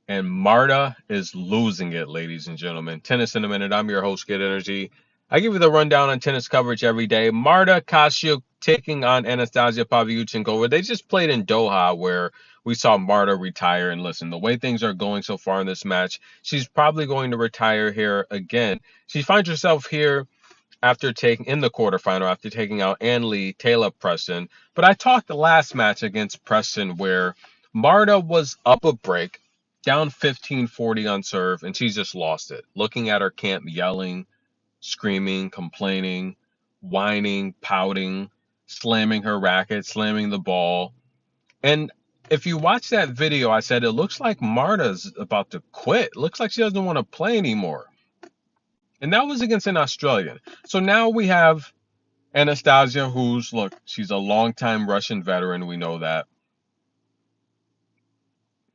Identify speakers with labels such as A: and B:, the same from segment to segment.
A: And Marta is losing it, ladies and gentlemen. Tennis in a Minute. I'm your host, Good Energy. I give you the rundown on tennis coverage every day. Marta Kostyuk taking on Anastasia Pavlyuchenkova. They just played in Doha, where we saw Marta retire. And listen, the way things are going so far in this match, she's probably going to retire here again. She finds herself here after taking in the quarterfinal after taking out Ann Lee, Taylor Preston. But I talked the last match against Preston where Marta was up a break, down 15-40 on serve, and she just lost it. Looking at her camp, yelling, screaming, complaining, whining, pouting, slamming her racket, slamming the ball. And if you watch that video, I said it looks like Marta's about to quit. It looks like she doesn't want to play anymore. And that was against an Australian. So now we have Anastasia, who's, look, she's a longtime Russian veteran. We know that.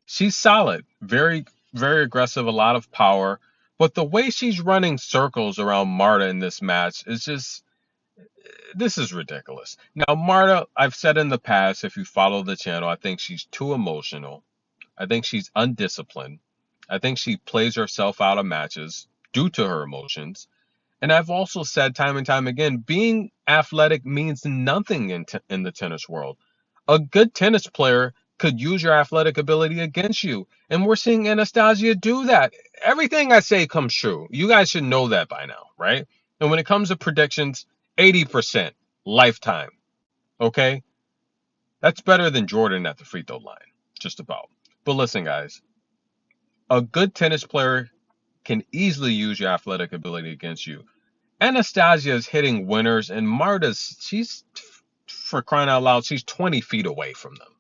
A: She's solid, very, very aggressive, a lot of power. But the way she's running circles around Marta in this match is just, this is ridiculous. Now, Marta, I've said in the past, if you follow the channel, I think she's too emotional. I think she's undisciplined. I think she plays herself out of matches due to her emotions. And I've also said time and time again, being athletic means nothing in the tennis world. A good tennis player could use your athletic ability against you. And we're seeing Anastasia do that. Everything I say comes true. You guys should know that by now, right? And when it comes to predictions, 80% lifetime. Okay? That's better than Jordan at the free throw line. Just about. But listen, guys, a good tennis player can easily use your athletic ability against you. Anastasia is hitting winners, and Marta's, she's, for crying out loud, she's 20 feet away from them,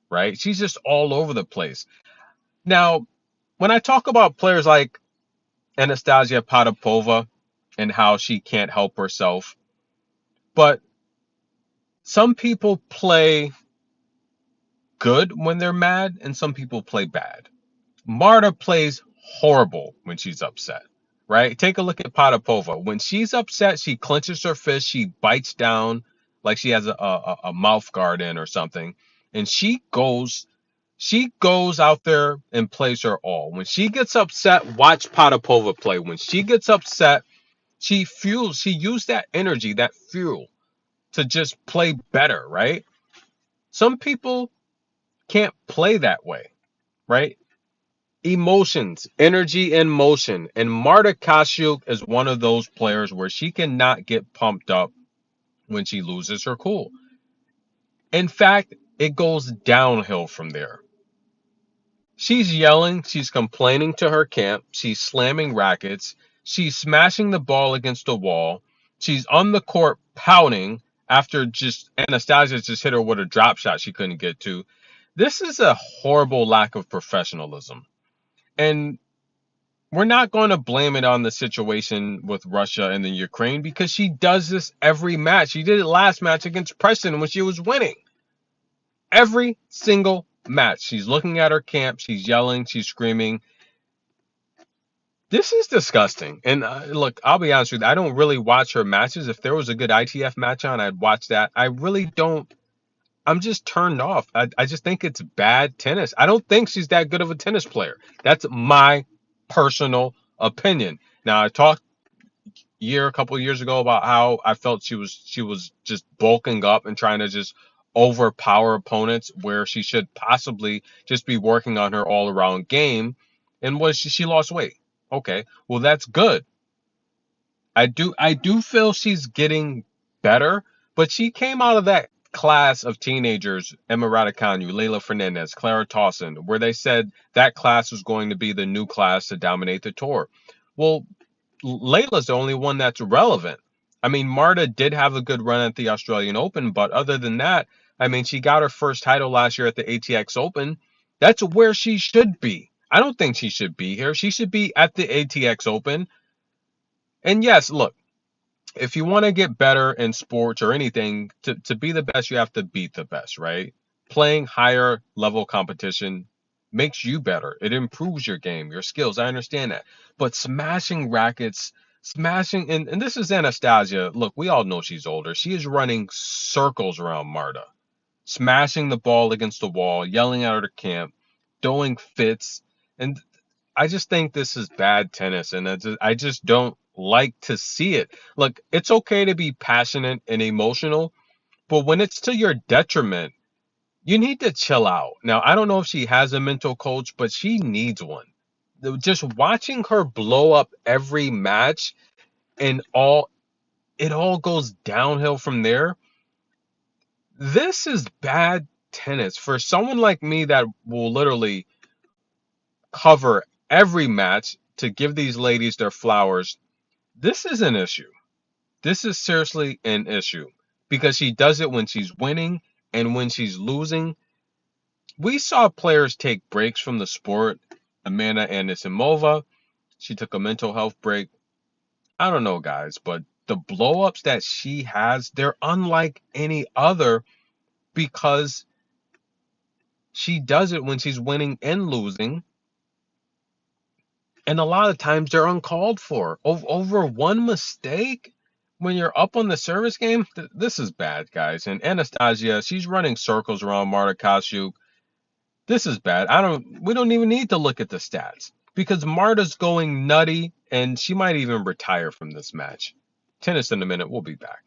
A: right? She's just all over the place. Now, when I talk about players like Anastasia Potapova and how she can't help herself, but some people play good when they're mad, and some people play bad. Marta plays horrible when she's upset, right? Take a look at Potapova. When she's upset, she clenches her fist, she bites down like she has a mouth guard in or something, and she goes out there and plays her all. When she gets upset, watch Potapova play. When she gets upset, she used that energy, that fuel to just play better, right? Some people can't play that way, right? Emotions, energy, and motion. And Marta Kostyuk is one of those players where she cannot get pumped up when she loses her cool. In fact, it goes downhill from there. She's yelling, she's complaining to her camp, she's slamming rackets, she's smashing the ball against the wall, she's on the court pouting after just Anastasia just hit her with a drop shot she couldn't get to. This is a horrible lack of professionalism. And we're not going to blame it on the situation with Russia and the Ukraine because she does this every match. She did it last match against Preston when she was winning. Every single match. She's looking at her camp. She's yelling. She's screaming. This is disgusting. And look, I'll be honest with you. I don't really watch her matches. If there was a good ITF match on, I'd watch that. I really don't. I'm just turned off. I just think it's bad tennis. I don't think she's that good of a tennis player. That's my personal opinion. Now, I talked a couple of years ago about how I felt she was just bulking up and trying to just overpower opponents where she should possibly just be working on her all around game. And was she lost weight? Okay, well that's good. I do feel she's getting better, but she came out of that class of teenagers, Emma Raducanu, Leylah Fernandez, Clara Towson, where they said that class was going to be the new class to dominate the tour. Well, Leylah's the only one that's relevant. I mean, Marta did have a good run at the Australian Open, but other than that, I mean, she got her first title last year at the ATX Open. That's where she should be. I don't think she should be here. She should be at the ATX Open. And yes, look, if you want to get better in sports or anything, to be the best, you have to beat the best, right? Playing higher level competition makes you better. It improves your game, your skills. I understand that. But smashing rackets, and this is Anastasia. Look, we all know she's older. She is running circles around Marta, smashing the ball against the wall, yelling at her camp, throwing fits. And I just think this is bad tennis, and I just don't like to see it. Look, it's okay to be passionate and emotional, but when it's to your detriment, you need to chill out. Now, I don't know if she has a mental coach, but she needs one. Just watching her blow up every match and it all goes downhill from there. This is bad tennis for someone like me that will literally cover every match to give these ladies their flowers. This is an issue. This is seriously an issue because she does it when she's winning and when she's losing. We saw players take breaks from the sport. Amanda Anisimova, she took a mental health break. I don't know, guys, but the blow-ups that she has, they're unlike any other because she does it when she's winning and losing. And a lot of times they're uncalled for. Over one mistake when you're up on the service game, this is bad, guys. And Anastasia, she's running circles around Marta Kostyuk. This is bad. We don't even need to look at the stats because Marta's going nutty and she might even retire from this match. Tennis in a minute. We'll be back.